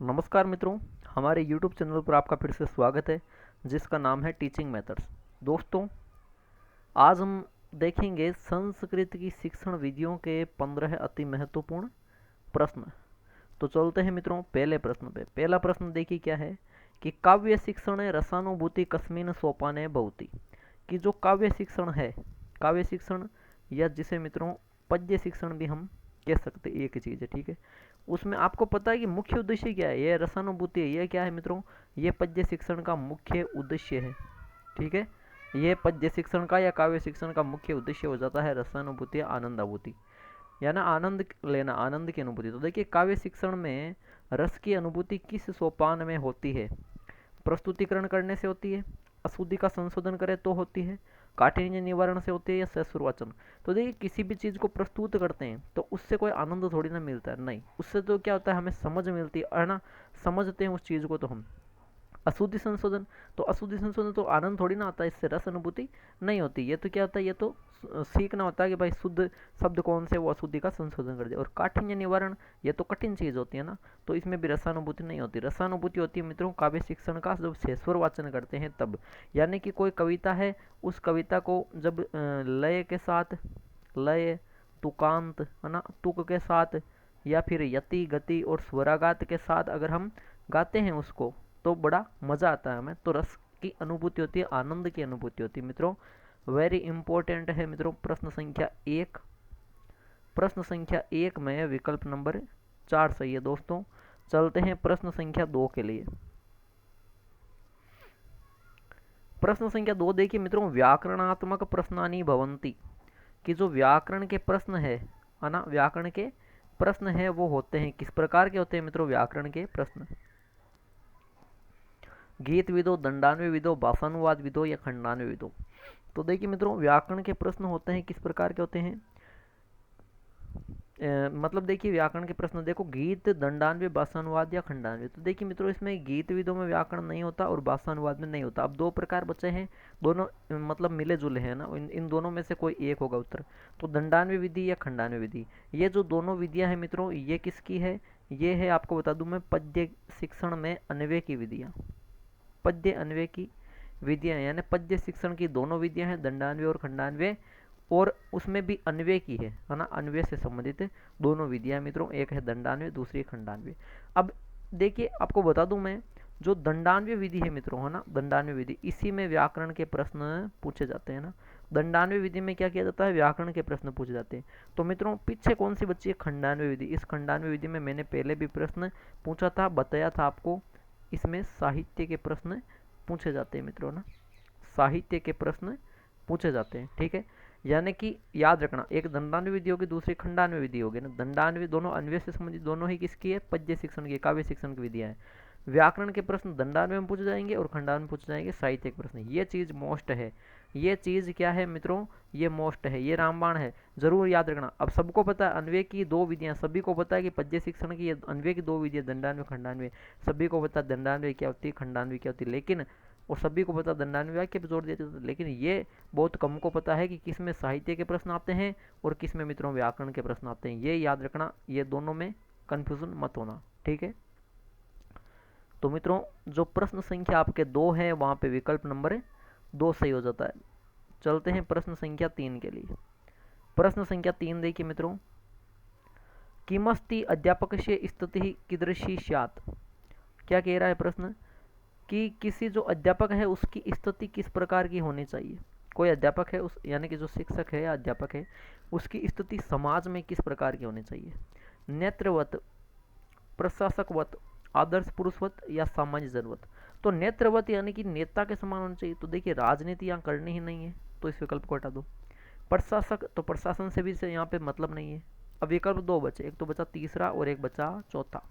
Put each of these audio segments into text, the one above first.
नमस्कार मित्रों, हमारे YouTube चैनल पर आपका फिर से स्वागत है जिसका नाम है टीचिंग मेथड्स। दोस्तों, आज हम देखेंगे संस्कृत की शिक्षण विधियों के 15 अति महत्वपूर्ण प्रश्न। तो चलते हैं मित्रों पहले प्रश्न पे। पहला प्रश्न देखिए क्या है कि काव्य शिक्षण रसानुभूति कस्मिन सोपाने भवति। कि जो काव्य शिक्षण है, काव्य शिक्षण या जिसे मित्रों पद्य शिक्षण भी हम कह सकते, एक ही चीज़ है, ठीक है। उसमें आपको पता है कि मुख्य उद्देश्य क्या है, ये रसानुभूति है, ये क्या है मित्रों, ये पद्य शिक्षण का मुख्य उद्देश्य है, ठीक है। ये पद्य शिक्षण का या काव्य शिक्षण का मुख्य उद्देश्य हो जाता है रसानुभूति या आनंदानुभूति, या ना आनंद लेना, आनंद की अनुभूति। तो देखिए काव्य शिक्षण में रस की अनुभूति किस सोपान में होती है? प्रस्तुतिकरण करने से होती है, अशुद्धि का संशोधन करे तो होती है, काठिन्य निवारण से होती है, या ससुरवाचन। तो देखिए किसी भी चीज़ को प्रस्तुत करते हैं तो उससे कोई आनंद थोड़ी ना मिलता है, नहीं, उससे तो क्या होता है, हमें समझ मिलती है ना, समझते हैं उस चीज़ को तो हम। अशुद्धि संशोधन, तो अशुद्धि संशोधन तो आनंद थोड़ी ना आता है, इससे रस अनुभूति नहीं होती। ये तो क्या होता है, ये तो सीखना होता है कि भाई शुद्ध शब्द कौन से, वो अशुद्धि का संशोधन कर दे। और काठिन्य निवारण, ये तो कठिन चीज़ होती है ना, तो इसमें भी रसानुभूति नहीं होती। रसानुभूति होती है मित्रों काव्य शिक्षण का जब शेषवर वाचन करते हैं तब, यानी कि कोई कविता है, उस कविता को जब लय के साथ, लय तुकांत है ना, तुक के साथ, या फिर यति गति और स्वराघात के साथ अगर हम गाते हैं उसको, तो बड़ा मज़ा आता है हमें, तो रस की अनुभूति होती है, आनंद की अनुभूति होती है मित्रों। वेरी इंपॉर्टेंट है मित्रों प्रश्न संख्या 1। प्रश्न संख्या 1 में विकल्प नंबर 4 सही है दोस्तों। चलते हैं प्रश्न संख्या 2 के लिए। प्रश्न संख्या 2 देखिए मित्रों, व्याकरणात्मक प्रश्नानि भवंती। कि जो व्याकरण के प्रश्न है ना, व्याकरण के प्रश्न है वो होते हैं, किस प्रकार के होते हैं मित्रों व्याकरण के प्रश्न? गीत विदो, दंडान्वय विदो, भाषानुवाद विदो, या खंडान्वय विदो। तो देखिए मित्रों व्याकरण के प्रश्न होते हैं, किस प्रकार के होते हैं? मतलब देखिए व्याकरण के प्रश्न देखो, गीत, दंडान्वय, भाषानुवाद या खंडान्वय। तो देखिए मित्रों इसमें गीत विदों में व्याकरण नहीं होता और भाषानुवाद में नहीं होता। अब दो प्रकार बचे हैं, दोनों मतलब मिले जुले हैं ना, इन दोनों में से कोई एक होगा उत्तर। तो दंडान्वय विधि या खंडान्वय विधि, ये जो दोनों विधियां हैं मित्रों, ये किसकी है? ये है, आपको बता दूं मैं, पद्य शिक्षण में अन्वय की विधियां। पद्य अन्वय की विधियां, यानी पद्य शिक्षण की दोनों विधियां हैं, दंडान्वय और खंडान्वय, और उसमें भी अन्वय की है ना, अन्वय से संबंधित दोनों विधियां मित्रों, एक है दंडान्वय, दूसरी खंडान्वय। अब देखिए आपको बता दूं मैं, जो दंडान्वय विधि है मित्रों है ना, दंडान्वय विधि, इसी में व्याकरण के प्रश्न पूछे जाते हैं ना। दंडान्वय विधि में क्या किया जाता है, व्याकरण के प्रश्न पूछे जाते हैं। तो मित्रों पीछे कौन सी बची है? खंडान्वय विधि। इस खंडान्वय विधि में मैंने पहले भी प्रश्न पूछा था, बताया था आपको, इसमें साहित्य के प्रश्न पूछे जाते हैं मित्रों ना, साहित्य के प्रश्न पूछे जाते हैं, ठीक है। यानी कि याद रखना, एक दंडान्वय विधि होगी, दूसरी खंडान्वय विधि होगी ना। दंडान्वय दोनों अन्वय से संबंधित, दोनों ही किसकी है? पद्य शिक्षण की, काव्य शिक्षण की विधियां है। व्याकरण के प्रश्न दंडान्वय में पूछे जाएंगे और खंडान्वय में पूछे जाएंगे साहित्य के प्रश्न। ये चीज मोस्ट है, ये चीज क्या है मित्रों, ये मोस्ट है, ये रामबाण है, जरूर याद रखना। अब सबको पता है अन्वय की दो विधियां, सभी को पता है कि पद्य शिक्षण की अन्वय की दो विधियां, दंडान्वय खंडान्वय, सभी को पता दंडान्वय क्या होती है, खंडान्वय क्या होती है, लेकिन और सभी को पता दंडान्वय वाक्य पे जोड़ देते थे, लेकिन ये बहुत कम को पता है कि किस में साहित्य के प्रश्न आते हैं और किस में मित्रों व्याकरण के प्रश्न आते हैं। ये याद रखना, ये दोनों में कंफ्यूजन मत होना, ठीक है। तो मित्रों जो प्रश्न संख्या आपके 2 है, वहां पे विकल्प नंबर 2 सही हो जाता है। चलते हैं प्रश्न संख्या 3 के लिए। प्रश्न संख्या 3 देखिए मित्रों, किमस्ति अध्यापक से स्थिति कीदृशी स्यात्। क्या कह रहा है प्रश्न, कि किसी जो अध्यापक है उसकी स्थिति किस प्रकार की होनी चाहिए। कोई अध्यापक है उस, यानी कि जो शिक्षक है या अध्यापक है, उसकी स्थिति समाज में किस प्रकार की होनी चाहिए? नेत्रवत, प्रशासकवत, आदर्श पुरुषवत, या सामान्य जनवत। तो नेत्रवत यानी कि नेता के समान होना चाहिए। तो देखिए राजनीति यहाँ करनी ही नहीं है, तो इस विकल्प को हटा दो। प्रशासक, तो प्रशासन से भी से यहाँ पे मतलब नहीं है। अब विकल्प दो बचे, एक तो बचा तीसरा और एक बचा चौथा।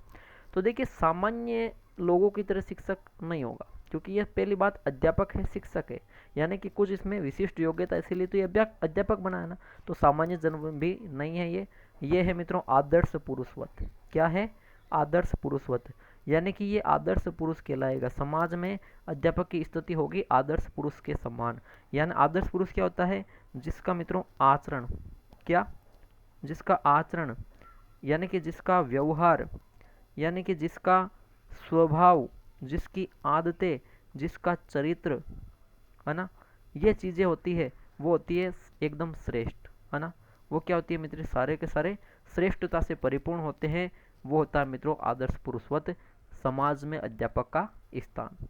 तो देखिए सामान्य लोगों की तरह शिक्षक नहीं होगा, क्योंकि यह पहली बात अध्यापक है, शिक्षक है, यानी कि कुछ इसमें विशिष्ट योग्यता, इसीलिए तो ये अध्यापक बना है ना। तो सामान्य जन भी नहीं है ये है मित्रों आदर्श पुरुषवत। क्या है? आदर्श पुरुषवत, यानी कि ये आदर्श पुरुष कहलाएगा। समाज में अध्यापक की स्थिति होगी आदर्श पुरुष के समान। यानी आदर्श पुरुष क्या होता है? जिसका मित्रों आचरण, क्या? जिसका आचरण, यानी कि जिसका व्यवहार, यानी कि जिसका स्वभाव, जिसकी आदतें, जिसका चरित्र, है ना, ये चीज़ें होती है वो होती है एकदम श्रेष्ठ, है ना। वो क्या होती है मित्र, सारे के सारे श्रेष्ठता से परिपूर्ण होते हैं। वो होता है मित्रों आदर्श पुरुषवत समाज में अध्यापक का स्थान।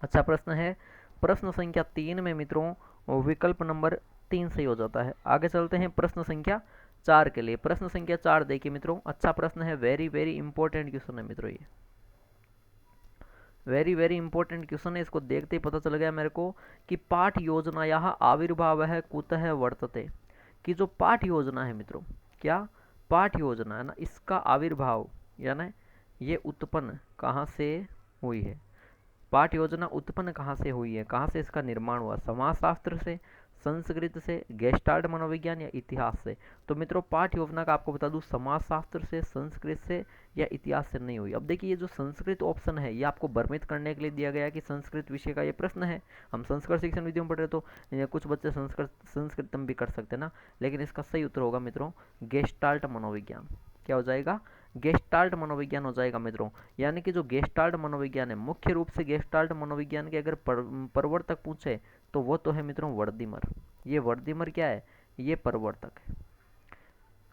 अच्छा प्रश्न है, प्रश्न संख्या 3 में मित्रों विकल्प नंबर 3 सही हो जाता है। आगे चलते हैं प्रश्न संख्या 4 के लिए। प्रश्न संख्या 4 देखिए मित्रों, अच्छा प्रश्न है, वेरी वेरी इंपॉर्टेंट क्वेश्चन है मित्रों, ये वेरी वेरी इंपॉर्टेंट क्वेश्चन है। इसको देखते ही पता चल गया मेरे को कि पाठ योजना यह आविर्भाव है कुतः वर्तते, कि जो पाठ योजना है मित्रों, क्या पाठ योजना है ना, इसका आविर्भाव यानी ये उत्पन्न कहाँ से हुई है। पाठ योजना उत्पन्न कहाँ से हुई है, कहाँ से इसका निर्माण हुआ, समाजशास्त्र से, संस्कृत से, गेस्टाल्ट मनोविज्ञान या इतिहास से। तो मित्रों पाठ योजना का आपको बता दूं समाजशास्त्र से, संस्कृत से या इतिहास से नहीं हुई। अब देखिए ये जो संस्कृत ऑप्शन है ये आपको भ्रमित करने के लिए दिया गया है कि संस्कृत विषय का ये प्रश्न है। हम संस्कृत शिक्षण विधियों में पढ़ रहे तो कुछ बच्चे संस्कृतम भी कर सकते हैं ना, लेकिन इसका सही उत्तर होगा मित्रों गेस्टाल्ट मनोविज्ञान। क्या हो जाएगा, गेस्टाल्ट मनोविज्ञान हो जाएगा मित्रों। यानी कि जो गेस्टाल्ट मनोविज्ञान है, मुख्य रूप से गेस्टाल्ट मनोविज्ञान के अगर प्रवर्तक पूछे तो वो तो है मित्रों वर्दीमर। ये वर्दीमर क्या है, ये प्रवर्तक है।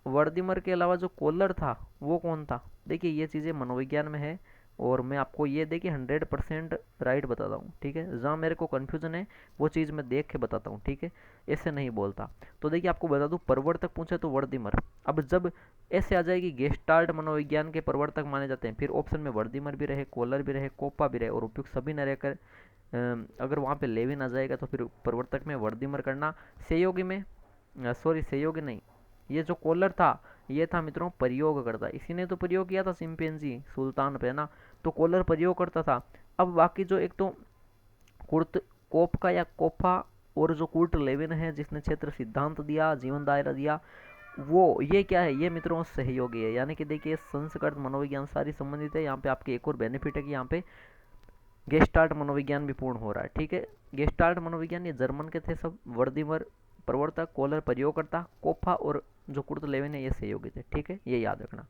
वर्दीमर के अलावा जो कोलर था वो कौन था, देखिए ये चीज़ें मनोविज्ञान में है और मैं आपको ये देखिए 100% राइट बताता हूँ, ठीक है। जहाँ मेरे को कन्फ्यूजन है वो चीज़ मैं देख के बताता हूँ, ठीक है, ऐसे नहीं बोलता। तो देखिए आपको बता दूँ प्रवर्तक पूछे तो वर्दीमर। अब जब ऐसे आ जाएगी गेस्टाल्ट मनोविज्ञान के प्रवर्तक माने जाते हैं, फिर ऑप्शन में वर्दीमर भी रहे, कोलर भी रहे, कोपा भी रहे और उपयुक्त सभी न रहकर अगर वहाँ पे लेविन आ जाएगा तो फिर प्रवर्तक में वर्दीमर करना। सहयोगी में सॉरी सहयोगी नहीं, ये जो कोलर था ये था मित्रों प्रयोग करता, इसी ने तो प्रयोग किया था चिंपैंजी सुल्तान पे ना, तो कोलर प्रयोग करता था। अब बाकी जो एक तो कुर्त कोप का या कोफा और जो कुर्ट लेविन है जिसने क्षेत्र सिद्धांत दिया, जीवन दायरा दिया, वो ये क्या है, ये मित्रों सहयोगी है। यानी कि देखिए संस्कृत मनोविज्ञान सारी संबंधित है। यहाँ पे आपके एक और बेनिफिट है कि यहाँ पे गेस्टाल्ट मनोविज्ञान भी पूर्ण हो रहा है, ठीक है। गेस्टाल्ट मनोविज्ञान ये जर्मन के थे सब, वर्दीमर प्रवर्तक, कोलर प्रयोगकर्ता, कोफा और जो कुर्त लेविन है ये सहयोगी थे, ठीक है, ये याद रखना।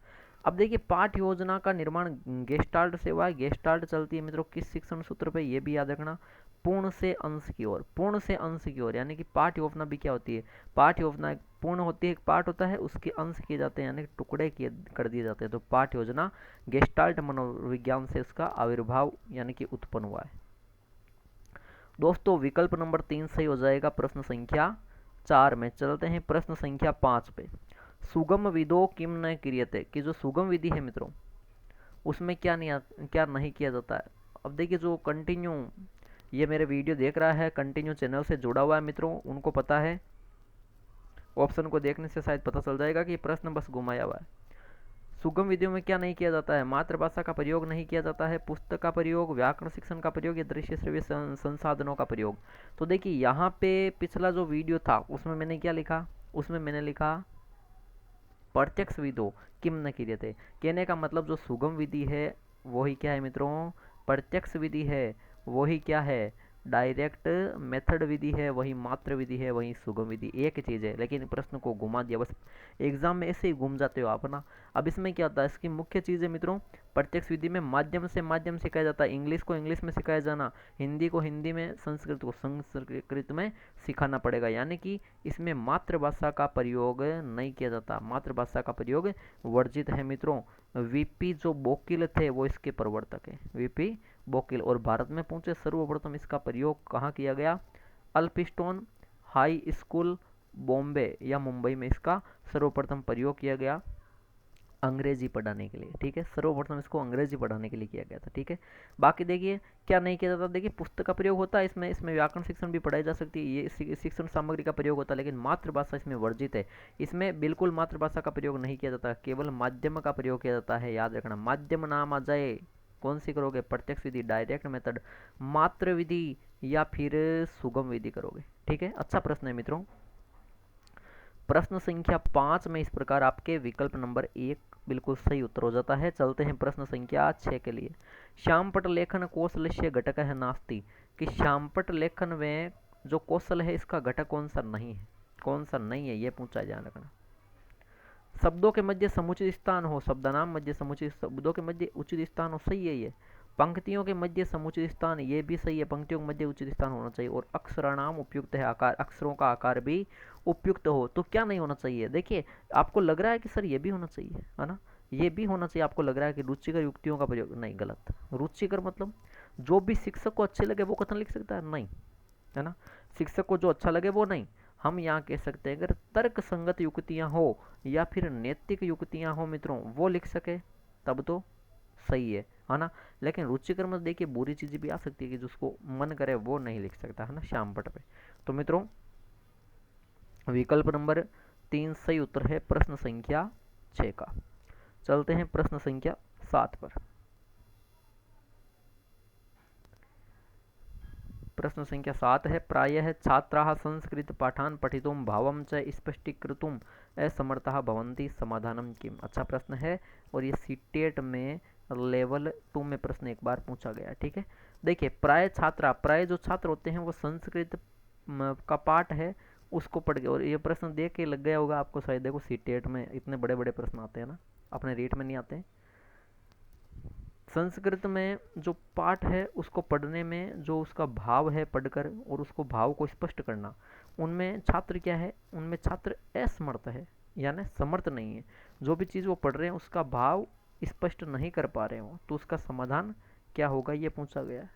अब देखिए पाठ योजना का निर्माण गेस्टाल्ट से हुआ है। गेस्टाल्ट चलती है मित्रों किस शिक्षण सूत्र पे, ये भी याद रखना, पूर्ण से अंश की ओर, पूर्ण से अंश की ओर। यानी कि पाठ योजना भी क्या होती है, पाठ योजना पूर्ण होती है, एक पाठ होता है उसके अंश किए जाते हैं यानी टुकड़े किए कर दिए जाते हैं। तो पाठ योजना गेस्टाल्ट मनोविज्ञान से उसका आविर्भाव यानी कि उत्पन्न हुआ है। दोस्तों विकल्प नंबर 3 सही हो जाएगा प्रश्न संख्या 4 में। चलते हैं प्रश्न संख्या 5 पे। सुगम विदो किम न क्रियते, कि जो सुगम विधि है मित्रों उसमें क्या नहीं किया जाता है। अब देखिए जो कंटिन्यू ये मेरे वीडियो देख रहा है, कंटिन्यू चैनल से जुड़ा हुआ है मित्रों, उनको पता है, ऑप्शन को देखने से शायद पता चल जाएगा कि प्रश्न बस घुमाया हुआ है। सुगम विधियों में क्या नहीं किया जाता है, मातृभाषा का प्रयोग नहीं किया जाता है, पुस्तक का प्रयोग, व्याकरण शिक्षण का प्रयोग या दृश्य श्रव्य संसाधनों का प्रयोग। तो देखिए यहाँ पे पिछला जो वीडियो था उसमें मैंने क्या लिखा, उसमें मैंने लिखा प्रत्यक्ष विधो किम न किए थे। कहने का मतलब जो सुगम विधि है वही क्या है मित्रों, प्रत्यक्ष विधि है, वही क्या है डायरेक्ट मेथड विधि है, वही मात्र विधि है, वही सुगम विधि, एक ही चीज़ है। लेकिन प्रश्न को घुमा दिया, बस एग्जाम में ऐसे ही घूम जाते हो आप ना। अब इसमें क्या होता है, इसकी मुख्य चीज़ है मित्रों प्रत्यक्ष विधि में माध्यम सिखाया जाता है, इंग्लिश को इंग्लिश में सिखाया जाना, हिंदी को हिंदी में, संस्कृत को संस्कृत में सिखाना पड़ेगा। यानी कि इसमें मातृभाषा का प्रयोग नहीं किया जाता, मातृभाषा का प्रयोग वर्जित है मित्रों। वीपी जो बोकिल थे वो इसके प्रवर्तक है, वीपी बोकिल। और भारत में पहुंचे सर्वप्रथम इसका प्रयोग कहाँ किया गया, अल्पिस्टोन हाई स्कूल बॉम्बे या मुंबई में इसका सर्वप्रथम प्रयोग किया गया अंग्रेजी पढ़ाने के लिए, ठीक है। सर्वप्रथम इसको अंग्रेजी पढ़ाने के लिए किया गया था, ठीक है। बाकी देखिए क्या नहीं किया जाता, देखिए पुस्तक का प्रयोग होता है इसमें, इसमें व्याकरण शिक्षण भी पढ़ाई जा सकती है, ये शिक्षण सामग्री का प्रयोग होता है, लेकिन मातृभाषा इसमें वर्जित है। इसमें बिल्कुल मातृभाषा का प्रयोग नहीं किया जाता, केवल माध्यम का प्रयोग किया जाता है, याद रखना। माध्यम नाम आ जाए कौन सी करोगे, प्रत्यक्ष विधि डायरेक्ट मेथड, मात्र विधि या फिर सुगम विधि करोगे, ठीक है। अच्छा प्रश्न है मित्रों। प्रश्न संख्या 5 में इस प्रकार आपके विकल्प नंबर 1 बिल्कुल सही उत्तर हो जाता है। चलते हैं प्रश्न संख्या 6 के लिए। श्यामपट लेखन कौशलस्य घटक है नास्ति, कि श्यामपट लेखन में जो कौशल है इसका घटक कौन सा नहीं है, कौन सा नहीं है, ये पूछा ध्यान रखना। शब्दों के मध्य समुचित स्थान हो, शब्दनाम मध्य समुचित, शब्दों के मध्य उचित स्थान हो, सही है ये। पंक्तियों के मध्य समुचित स्थान, ये भी सही है, पंक्तियों के मध्य उचित स्थान होना चाहिए। और अक्षराणाम उपयुक्त है, आकार, अक्षरों का आकार भी उपयुक्त हो। तो क्या नहीं होना चाहिए? देखिए, आपको लग रहा है कि सर ये भी होना चाहिए, है ना, ये भी होना चाहिए। आपको लग रहा है कि रुचिकर युक्तियों का प्रयोग, नहीं, गलत। रुचिकर मतलब जो भी शिक्षक को अच्छे लगे वो कथन लिख सकता है? नहीं, है ना, शिक्षक को जो अच्छा लगे वो नहीं। हम यहाँ कह सकते हैं अगर तर्क संगत युक्तियाँ हो या फिर नैतिक युक्तियाँ हो मित्रों, वो लिख सके तब तो सही है ना। लेकिन रुचिकर मत देखिए, बुरी चीज़ें भी आ सकती है कि जिसको मन करे वो नहीं लिख सकता, है ना, श्याम पट पे। तो मित्रों, विकल्प नंबर 3 सही उत्तर है प्रश्न संख्या 6 का। चलते हैं प्रश्न संख्या 7 पर। प्रश्न संख्या 7 है, प्रायः छात्राः संस्कृत पाठान् पठितुं भावं च स्पष्टीकर्तुं असमर्थाः भवन्ति, समाधानं किम्। अच्छा प्रश्न है, और ये सीटेट में लेवल 2 में प्रश्न एक बार पूछा गया, ठीक है। देखिए, प्राय जो छात्र होते हैं वो संस्कृत का पाठ है उसको पढ़ के, और ये प्रश्न देख के लग गया होगा आपको शायद, देखो सीटेट में इतने बड़े बड़े प्रश्न आते हैं ना, अपने रेट में नहीं आते हैं। संस्कृत में जो पाठ है उसको पढ़ने में जो उसका भाव है पढ़कर, और उसको भाव को स्पष्ट करना, उनमें छात्र क्या है, उनमें छात्र असमर्थ है, यानी समर्थ नहीं है। जो भी चीज़ वो पढ़ रहे हैं उसका भाव स्पष्ट नहीं कर पा रहे हो, तो उसका समाधान क्या होगा ये पूछा गया है।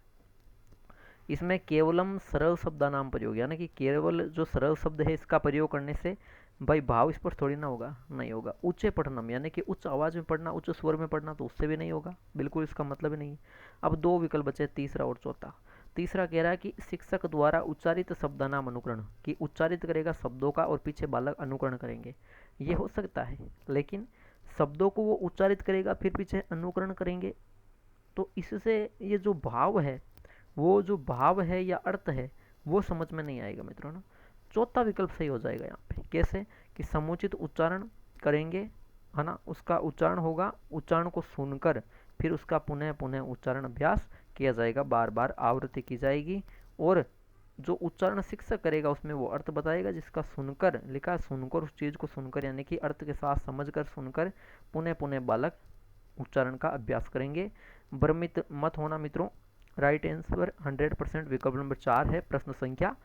इसमें केवलम सरल शब्दानाम प्रयोग, यानी कि केवल जो सरल शब्द है इसका प्रयोग करने से भाई भाव स्पष्ट थोड़ी ना होगा, नहीं होगा। उच्च पठनम, यानी कि उच्च आवाज में पढ़ना, उच्च स्वर में पढ़ना, तो उससे भी नहीं होगा, बिल्कुल इसका मतलब ही नहीं है। अब दो विकल्प बचे, तीसरा और चौथा। तीसरा कह रहा है कि शिक्षक द्वारा उच्चारित शब्दानाम अनुकरण, कि उच्चारित करेगा शब्दों का और पीछे बालक अनुकरण करेंगे, ये हो सकता है। लेकिन शब्दों को वो उच्चारित करेगा फिर पीछे अनुकरण करेंगे, तो इससे ये जो भाव है, वो जो भाव है या अर्थ है वो समझ में नहीं आएगा मित्रों ना। चौथा विकल्प सही हो जाएगा यहाँ पे। कैसे? कि समुचित उच्चारण करेंगे, है ना, उसका उच्चारण होगा, उच्चारण को सुनकर फिर उसका पुनः पुनः उच्चारण अभ्यास किया जाएगा, बार बार आवृत्ति की जाएगी, और जो उच्चारण शिक्षक करेगा उसमें वो अर्थ बताएगा, जिसका सुनकर लिखा, सुनकर उस चीज़ को सुनकर, यानी कि अर्थ के साथ समझकर सुनकर पुनः पुनः बालक उच्चारण का अभ्यास करेंगे। भ्रमित मत होना मित्रों, राइट आंसर 100% विकल्प नंबर 4 है प्रश्न संख्या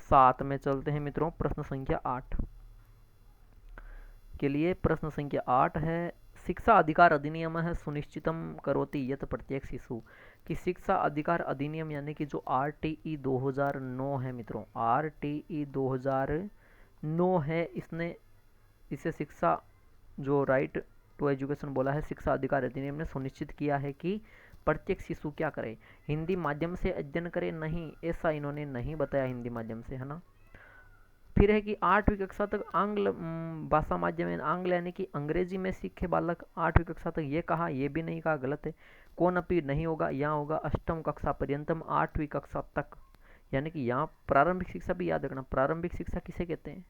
7 में। चलते हैं मित्रों प्रश्न संख्या 8 के लिए। प्रश्न संख्या 8 है, शिक्षा अधिकार अधिनियम है सुनिश्चितम करोति यत प्रत्येक शिशु, कि शिक्षा अधिकार अधिनियम यानी कि जो RTE 2009 है मित्रों, RTE 2009 है, इसने इसे शिक्षा जो राइट टू एजुकेशन बोला है, शिक्षा अधिकार अधिनियम ने सुनिश्चित किया है कि प्रत्येक शिशु क्या करे, हिंदी माध्यम से अध्ययन करे। नहीं, ऐसा इन्होंने नहीं बताया हिंदी माध्यम से, है ना। फिर है कि 8वीं कक्षा तक आंग्ल भाषा माध्यम है, आंग्ल यानी कि अंग्रेजी में सीखे बालक 8वीं कक्षा तक, ये कहा, ये भी नहीं कहा, गलत है। कौन अपी नहीं होगा, यहाँ होगा अष्टम कक्षा पर्यंतम, 8वीं कक्षा तक, यानी कि यहाँ प्रारंभिक शिक्षा भी याद रखना। प्रारंभिक शिक्षा किसे कहते हैं?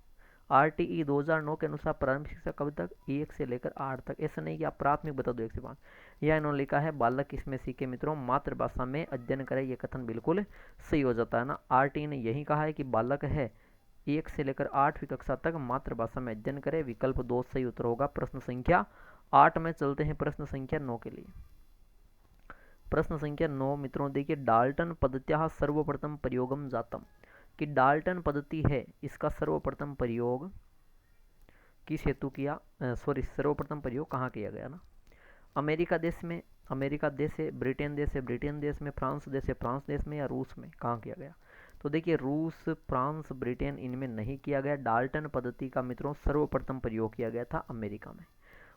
RTE 2009 के अनुसार प्रारंभिक शिक्षा कब तक? 1 से लेकर 8 तक। ऐसा नहीं कि आप प्राथमिक बता दो 1 से 5। यह इन्होंने लिखा है बालक इसमें सीखे मित्रों, मातृभाषा में अध्ययन करे, ये कथन बिल्कुल सही हो जाता है ना। RTE ने यही कहा है कि बालक है 1 से लेकर 8वीं कक्षा तक मातृभाषा में अध्ययन करे। विकल्प 2 सही उत्तर होगा प्रश्न संख्या 8 में। चलते हैं प्रश्न संख्या 9 के लिए। प्रश्न संख्या 9 मित्रों देखिए, डाल्टन पद्धत्या सर्वप्रथम प्रयोगम जातम, कि डाल्टन पद्धति है इसका सर्वप्रथम प्रयोग किस हेतु किया, सॉरी सर्वप्रथम प्रयोग कहाँ किया गया ना? अमेरिका देश में, अमेरिका देश है, ब्रिटेन देश है, ब्रिटेन देश में, फ्रांस देश है, फ्रांस देश में, या रूस में, कहाँ किया गया? तो देखिए, रूस, फ्रांस, ब्रिटेन इनमें नहीं किया गया। डाल्टन पद्धति का मित्रों सर्वप्रथम प्रयोग किया गया था अमेरिका में।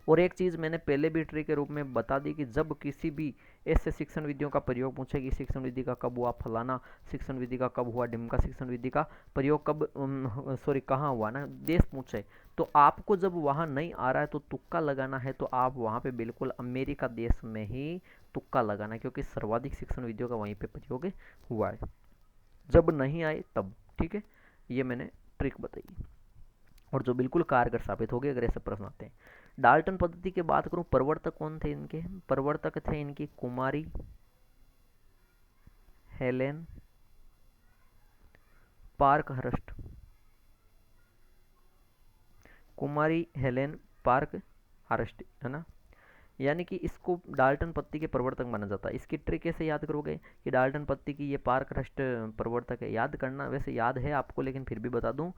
और एक चीज़ मैंने पहले भी ट्रिक के रूप में बता दी कि जब किसी भी ऐसे शिक्षण विधियों का प्रयोग पूछेगी, शिक्षण विधि का कब हुआ फलाना, शिक्षण विधि का कब हुआ ढिमका, शिक्षण विधि का प्रयोग कब, सॉरी कहाँ हुआ ना, देश पूछे, तो आपको जब वहाँ नहीं आ रहा है तो तुक्का लगाना है, तो आप वहाँ पे बिल्कुल अमेरिका देश में ही तुक्का लगाना है, क्योंकि सर्वाधिक शिक्षण विधियों का वहीं पे प्रयोग हुआ है। जब नहीं आए तब, ठीक है, ये मैंने ट्रिक बताई और जो बिल्कुल कारगर साबित हो गए अगर ऐसे प्रश्न आते हैं। डाल्टन पद्धति की बात करूं, प्रवर्तक कौन थे इनके? प्रवर्तक थे इनकी कुमारी हेलेन पार्कहर्स्ट, कुमारी हेलेन स्पार्क हार्वेस्टिंग, है ना। यानी कि इसको डाल्टन पत्ती के प्रवर्तक माना जाता है। इसकी ट्रिक कैसे याद करोगे कि डाल्टन पत्ती की ये पार्करस्ट प्रवर्तक है, याद करना वैसे याद है आपको, लेकिन फिर भी बता दूं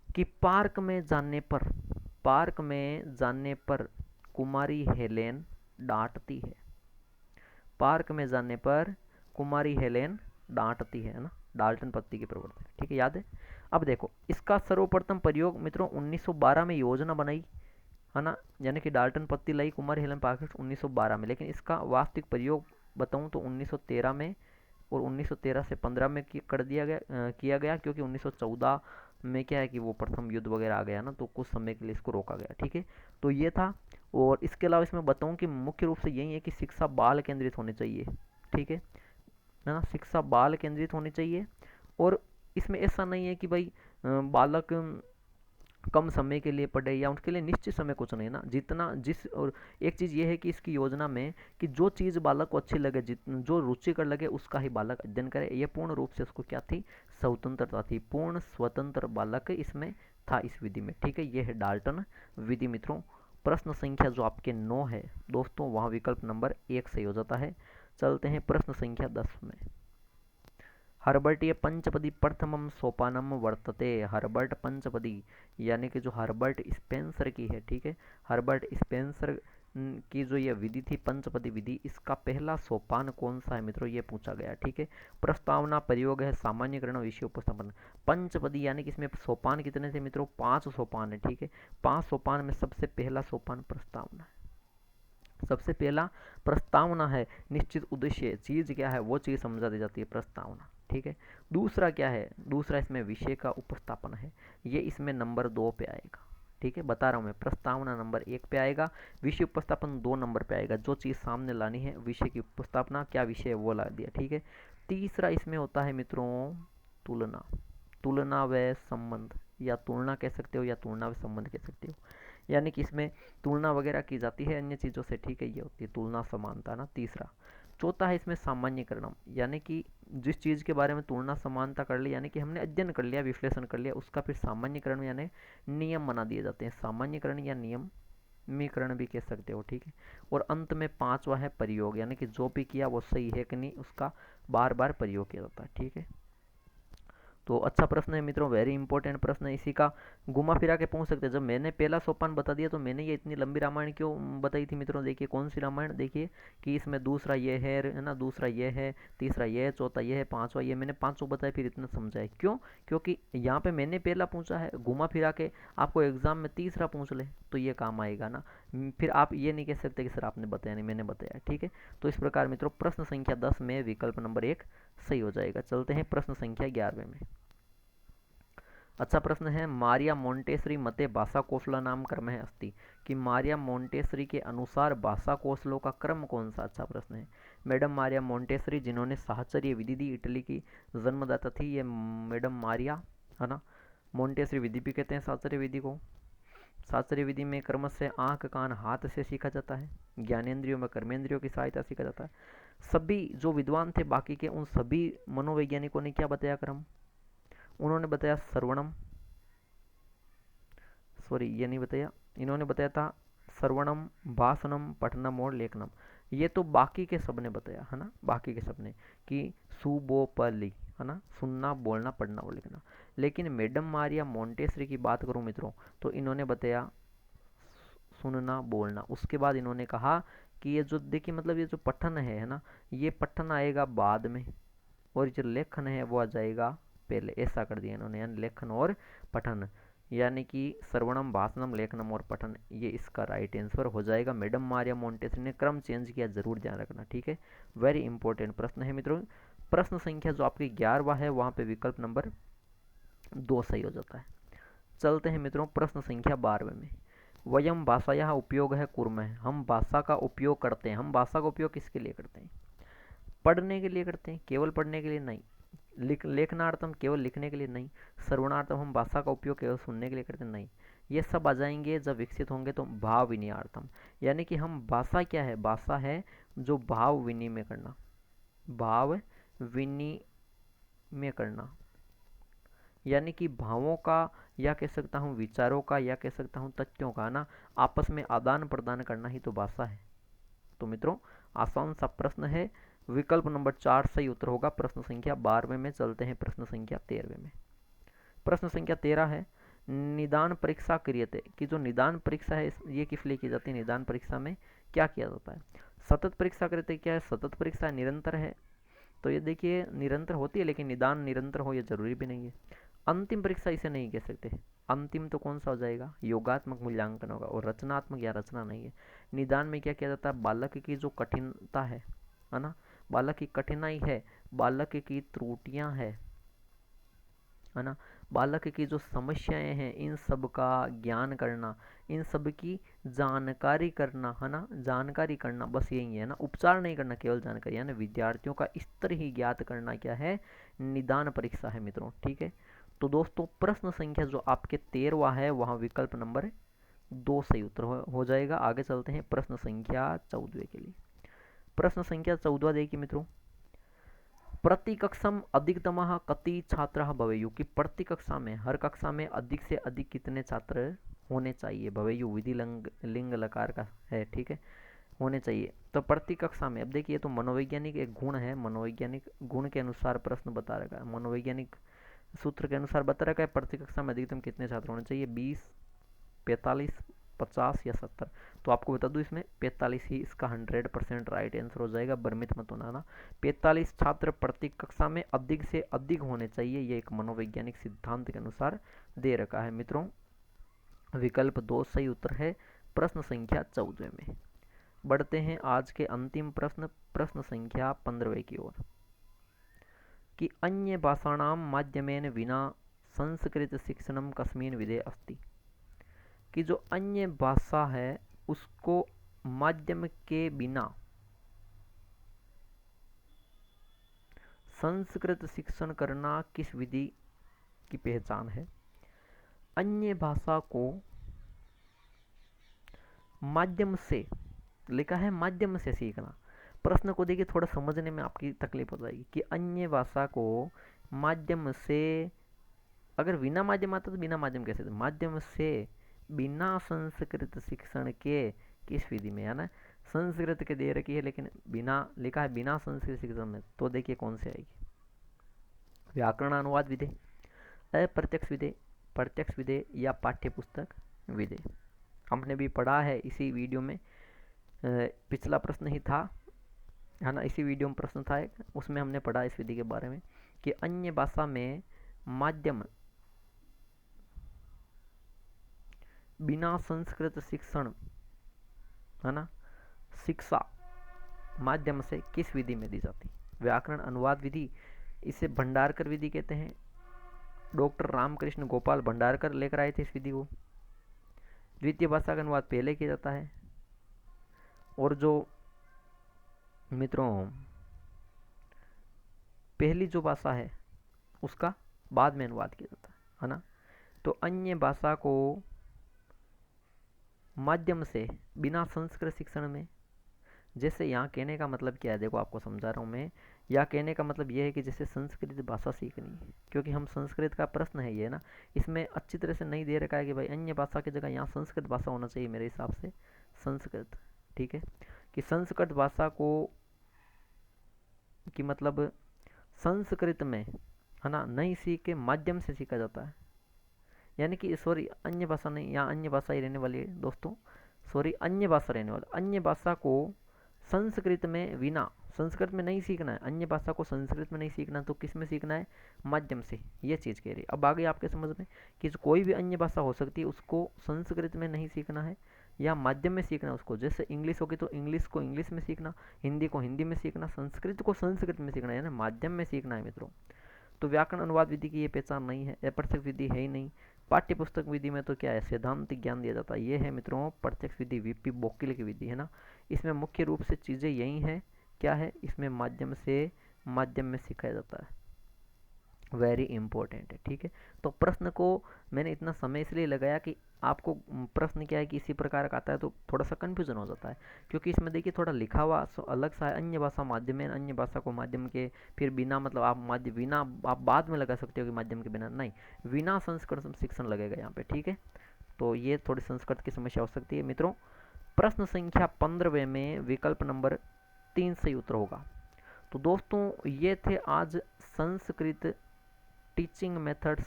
कि पार्क में जाने पर कुमारी हेलेन डांटती है। पार्क में जाने पर कुमारी हेलेन डांटती है ना, डाल्टन पत्ती के प्रवर्तक, ठीक है, याद है। अब देखो इसका सर्वप्रथम प्रयोग मित्रों 1912 में योजना बनाई, है ना, यानी कि डाल्टन पत्ती लाई कुमार हेलन पार्करस्ट 1912 में, लेकिन इसका वास्तविक प्रयोग बताऊं तो 1913 में, और 1913 से 15 में कर दिया गया किया गया, क्योंकि 1914 में क्या है कि वो प्रथम युद्ध वगैरह आ गया ना, तो कुछ समय के लिए इसको रोका गया, ठीक है। तो ये था। और इसके अलावा इसमें बताऊं कि मुख्य रूप से यही है कि शिक्षा बाल केंद्रित होनी चाहिए, ठीक है ना, शिक्षा बाल केंद्रित होनी चाहिए। और इसमें ऐसा नहीं है कि भाई बालक कम समय के लिए पढ़े या उसके लिए निश्चित समय कुछ नहीं ना, जितना जिस, और एक चीज़ ये है कि इसकी योजना में कि जो चीज़ बालक को अच्छी लगे, जो रुचिकर लगे उसका ही बालक अध्ययन करे, ये पूर्ण रूप से उसको क्या थी, स्वतंत्रता थी, पूर्ण स्वतंत्र बालक इसमें था इस विधि में, ठीक है। ये है डाल्टन विधि मित्रों। प्रश्न संख्या जो आपके 9 है दोस्तों, वहाँ विकल्प नंबर 1 सही हो जाता है। चलते हैं प्रश्न संख्या 10 में। हर्बर्टीय पंचपदी प्रथमम सोपानम वर्तते। हर्बर्ट पंचपदी यानी कि जो हर्बर्ट स्पेंसर की है, ठीक है, हर्बर्ट स्पेंसर की जो ये विधि थी पंचपदी विधि, इसका पहला सोपान कौन सा है मित्रों, ये पूछा गया, ठीक है। प्रस्तावना, प्रयोग है, सामान्यकरण, विषय उपस्थापन। पंचपदी यानी कि इसमें सोपान कितने थे मित्रों, 5 सोपान है, ठीक है। 5 सोपान में सबसे पहला सोपान प्रस्तावना है। सबसे पहला प्रस्तावना है, निश्चित उद्देश्य चीज क्या है वो चीज समझा दी जाती है, प्रस्तावना, ठीक है। दूसरा क्या है, दूसरा इसमें विषय का उपस्थापन है, ये इसमें नंबर 2 पे आएगा, ठीक है, बता रहा हूँ मैं। प्रस्तावना नंबर 1 पे आएगा, विषय उपस्थापन 2 नंबर पे आएगा। जो चीज़ सामने लानी है, विषय की उपस्थापना, क्या विषय है वो ला दिया, ठीक है। तीसरा इसमें होता है मित्रों तुलना, तुलना व संबंध, या तुलना कह सकते हो या तुलना व संबंध कह सकते हो, यानी कि इसमें तुलना वगैरह की जाती है अन्य चीज़ों से, ठीक है, ये होती है तुलना समानता ना, तीसरा। चौथा है इसमें सामान्यकरण, यानी कि जिस चीज़ के बारे में तुलना समानता कर ली, यानी कि हमने अध्ययन कर लिया, विश्लेषण कर लिया, उसका फिर सामान्यकरण यानी नियम बना दिए जाते हैं, सामान्यकरण या नियमीकरण भी कह सकते हो, ठीक है। और अंत में पांचवा है प्रयोग, यानी कि जो भी किया वो सही है कि नहीं उसका बार बार प्रयोग किया जाता है, ठीक है। तो अच्छा प्रश्न है मित्रों, वेरी इंपॉर्टेंट प्रश्न है, इसी का घुमा फिरा के पूछ सकते हैं। जब मैंने पहला सोपान बता दिया तो मैंने ये इतनी लंबी रामायण क्यों बताई थी मित्रों, देखिए कौन सी रामायण, देखिए कि इसमें दूसरा ये है ना, दूसरा ये है, तीसरा ये है, चौथा ये है, पांचवा ये, मैंने पांचों बताए फिर इतना समझाए क्यों, क्योंकि यहाँ पे मैंने पहला पूछा है, घुमा फिरा के आपको एग्जाम में तीसरा पूछ ले तो ये काम आएगा ना, फिर आप ये नहीं कह सकते कि सर आपने बताया नहीं, मैंने बताया, ठीक है। तो इस प्रकार मित्रों प्रश्न संख्या 10 में विकल्प नंबर 1 सही हो जाएगा। चलते हैं प्रश्न संख्या 11 में। अच्छा प्रश्न है, मारिया मोंटेसरी मते भाषा कौशल नाम क्रम है अस्ति, कि मारिया मोंटेसरी के अनुसार भाषा कौशलों का क्रम कौन सा। अच्छा प्रश्न है। मैडम मारिया मोंटेसरी जिन्होंने साहचर्य विधि दी, इटली की जन्मदाता थी ये मैडम मारिया, है ना। मोंटेसरी विधि भी कहते हैं साहचर्य विधि को। साहचर्य विधि में क्रम से आंख कान हाथ से सीखा जाता है, ज्ञानेंद्रियों में कर्मेंद्रियों की सहायता सीखा जाता है। सभी जो विद्वान थे बाकी के, उन सभी मनोवैज्ञानिकों ने क्या बताया क्रम, उन्होंने बताया श्रवणम, सॉरी ये नहीं बताया, इन्होंने बताया था श्रवणम, भाषणम, पठनम और लेखनम। ये तो बाकी के सब ने बताया है ना, बाकी के सब ने कि सुबोपली, है ना, सुनना, बोलना, पढ़ना और लिखना। लेकिन मैडम मारिया मोंटेसरी की बात करूं मित्रों तो इन्होंने बताया सुनना, बोलना। उसके बाद इन्होंने कहा कि ये जो देखिए मतलब ये जो पठन है ना, ये पठन आएगा बाद में और जो लेखन है वो आ जाएगा पहले, ऐसा कर दिया इन्होंने, यानी लेखन और पठन, यानी कि श्रवणम, भाषणम, लेखनम और पठन, ये इसका राइट आंसर हो जाएगा। मैडम मारिया मोंटेसरी ने क्रम चेंज किया, जरूर ध्यान रखना, ठीक है। वेरी इंपॉर्टेंट प्रश्न है मित्रों। प्रश्न संख्या जो आपकी 11वां है वहां पे विकल्प नंबर 2 सही हो जाता है। चलते हैं मित्रों प्रश्न संख्या 12 में। वयम भाषाया उपयोग है कुर्मः, हम भाषा का उपयोग करते हैं। हम भाषा का उपयोग किसके लिए करते हैं, पढ़ने के लिए करते हैं, केवल पढ़ने के लिए नहीं। लेखनार्थम केवल लिखने के लिए नहीं। श्रवणार्थम हम भाषा का उपयोग केवल सुनने के लिए करते नहीं। ये सब आ जाएंगे जब विकसित होंगे तो भाव विनियार्थम, यानी कि हम भाषा क्या है, भाषा है जो भाव विनिमय करना, भाव विनिमय करना, यानी कि भावों का, या कह सकता हूँ विचारों का, या कह सकता हूँ तथ्यों का ना आपस में आदान प्रदान करना ही तो भाषा है। तो मित्रों आसान सा प्रश्न है, विकल्प नंबर 4 सही उत्तर होगा प्रश्न संख्या 12वें में। चलते हैं प्रश्न संख्या 13वें में। प्रश्न संख्या 13 है, निदान परीक्षा क्रियते, कि जो निदान परीक्षा है ये किस लिए की जाती है, निदान परीक्षा में क्या किया जाता है। सतत परीक्षा क्रियते क्या है, सतत परीक्षा निरंतर है, तो ये देखिए निरंतर होती है, लेकिन निदान निरंतर हो ये जरूरी भी नहीं है। अंतिम परीक्षा इसे नहीं कह सकते, अंतिम तो कौन सा हो जाएगा, योगात्मक मूल्यांकन होगा, और रचनात्मक या रचना नहीं है। निदान में क्या किया जाता है, बालक की जो कठिनता है ना, बालक की कठिनाई है, बालक की त्रुटियां है ना, बालक की जो समस्याएं हैं इन सब का ज्ञान करना, इन सब की जानकारी करना, है ना, जानकारी करना, बस यही है ना, उपचार नहीं करना, केवल जानकारी, यानी विद्यार्थियों का स्तर ही ज्ञात करना क्या है, निदान परीक्षा है मित्रों। ठीक है, तो दोस्तों प्रश्न संख्या जो आपके 13वां है वहाँ विकल्प नंबर 2 सही उत्तर हो जाएगा। आगे चलते हैं प्रश्न संख्या 14 के लिए। प्रश्न संख्या 14 देखिए मित्रों, प्रतिकक्षम अधिकतमः कति छात्रः भवेयुः, कि प्रति कक्षा में, हर कक्षा में अधिक से अधिक कितने छात्र होने चाहिए, भवेयुः विधि लिंग लकार का है, ठीक है, होने चाहिए। तो प्रति कक्षा में, अब देखिए तो मनोवैज्ञानिक एक गुण है, मनोवैज्ञानिक गुण के अनुसार प्रश्न बता रखा है, मनोवैज्ञानिक सूत्र के अनुसार बता रखा है प्रति कक्षा में अधिकतम कितने छात्र होने चाहिए, 20, 45, 50 या 70। तो आपको बता दूं इसमें 45 ही इसका 100% राइट आंसर हो जाएगा, भ्रमित मत होना ना। 45 छात्र प्रति कक्षा में अधिक से अधिक होने चाहिए, ये एक मनोवैज्ञानिक सिद्धांत के अनुसार दे रखा है मित्रों। विकल्प 2 सही उत्तर है प्रश्न संख्या 14 में। बढ़ते हैं आज के अंतिम प्रश्न, प्रश्न संख्या 15वें की ओर, कि अन्य भाषाणां माध्यमेन विना संस्कृत शिक्षणं कस्मिन् विधे अस्ति, कि जो अन्य भाषा है उसको माध्यम के बिना संस्कृत शिक्षण करना किस विधि की पहचान है। अन्य भाषा को माध्यम से, लिखा है माध्यम से सीखना, प्रश्न को देखिए थोड़ा समझने में आपकी तकलीफ हो जाएगी, कि अन्य भाषा को माध्यम से, अगर बिना माध्यम आता तो बिना माध्यम कैसे, माध्यम से बिना संस्कृत शिक्षण के किस विधि में, है ना, संस्कृत के दे रखी है लेकिन बिना, लिखा है बिना संस्कृत शिक्षण में, तो देखिए कौन से आएगी, व्याकरण अनुवाद विधि, अप्रत्यक्ष विधि, प्रत्यक्ष विधि, या पाठ्य पुस्तक विधि। हमने भी पढ़ा है इसी वीडियो में, पिछला प्रश्न ही था, है ना, इसी वीडियो में प्रश्न था एक, उसमें हमने पढ़ा इस विधि के बारे में, कि अन्य भाषा में माध्यम बिना संस्कृत शिक्षण, है ना, शिक्षा माध्यम से किस विधि में दी जाती। व्याकरण अनुवाद विधि, इसे भंडारकर विधि कहते हैं, डॉक्टर रामकृष्ण गोपाल भंडारकर लेकर आए थे इस विधि को। द्वितीय भाषा का अनुवाद पहले किया जाता है, और जो मित्रों पहली जो भाषा है उसका बाद में अनुवाद किया जाता है ना। तो अन्य भाषा को माध्यम से बिना संस्कृत शिक्षण में, जैसे यहाँ कहने का मतलब क्या है, देखो आपको समझा रहा हूँ मैं, या कहने का मतलब ये है कि जैसे संस्कृत भाषा सीखनी है, क्योंकि हम संस्कृत का प्रश्न है ये ना, इसमें अच्छी तरह से नहीं दे रखा है कि भाई अन्य भाषा की जगह यहाँ संस्कृत भाषा होना चाहिए, मेरे हिसाब से संस्कृत, ठीक है, कि संस्कृत भाषा को, कि मतलब संस्कृत में, है ना, नहीं सीख के माध्यम से सीखा जाता है, यानी कि सॉरी अन्य भाषा नहीं, यहाँ अन्य भाषा ही रहने वाली है दोस्तों, सॉरी अन्य भाषा रहने वाला, अन्य भाषा को संस्कृत में बिना, संस्कृत में नहीं सीखना है, अन्य भाषा को संस्कृत में नहीं सीखना, तो किस में सीखना है, माध्यम से, ये चीज़ कह रही है। अब आगे आपके समझ में कि कोई भी अन्य भाषा हो सकती है, उसको संस्कृत में नहीं सीखना है या माध्यम में सीखना है उसको, जैसे इंग्लिश होगी तो इंग्लिश को इंग्लिश में सीखना, हिंदी को हिंदी में सीखना, संस्कृत को संस्कृत में सीखना है ना, माध्यम में सीखना है मित्रों। तो व्याकरण अनुवाद विधि की ये पहचान नहीं है, अप्रत्यक्ष विधि है ही नहीं। पाठ्य पुस्तक विधि में तो क्या है, सैद्धांतिक ज्ञान दिया जाता है, ये है मित्रों प्रत्यक्ष विधि, वीपी बोकिल की विधि, है ना। इसमें मुख्य रूप से चीज़ें यही हैं, क्या है, इसमें माध्यम से, माध्यम में सिखाया जाता है। वेरी इंपॉर्टेंट है, ठीक है। तो प्रश्न को मैंने इतना समय इसलिए लगाया कि आपको प्रश्न क्या है कि इसी प्रकार का आता है तो थोड़ा सा कन्फ्यूजन हो जाता है, क्योंकि इसमें देखिए थोड़ा लिखा हुआ अलग सा है, अन्य भाषा माध्यम है, अन्य भाषा को माध्यम के, फिर बिना मतलब आप माध्यम बिना आप बाद में लगा सकते हो कि माध्यम के बिना, नहीं, बिना संस्कृत शिक्षण लगेगा यहाँ पे, ठीक है। तो ये थोड़ी संस्कृत की समस्या हो सकती है मित्रों। प्रश्न संख्या 15वें में विकल्प नंबर 3 सही उत्तर होगा। तो दोस्तों ये थे आज Sanskrit teaching methods,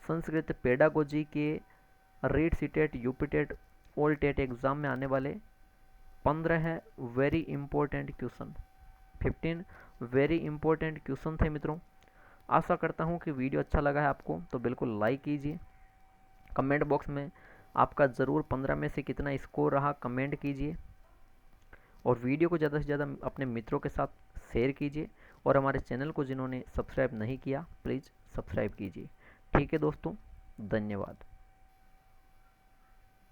Sanskrit pedagogy के REET CTET UPTET all TET exam में आने वाले 15 है very important question, 15 very important question थे मित्रों। आशा करता हूँ कि वीडियो अच्छा लगा है आपको, तो बिल्कुल लाइक कीजिए, कमेंट बॉक्स में आपका ज़रूर 15 में से कितना स्कोर रहा कमेंट कीजिए, और वीडियो को ज़्यादा से ज़्यादा अपने मित्रों के साथ शेयर कीजिए, और हमारे चैनल को जिन्होंने सब्सक्राइब नहीं किया प्लीज़ सब्सक्राइब कीजिए। ठीक है दोस्तों, धन्यवाद।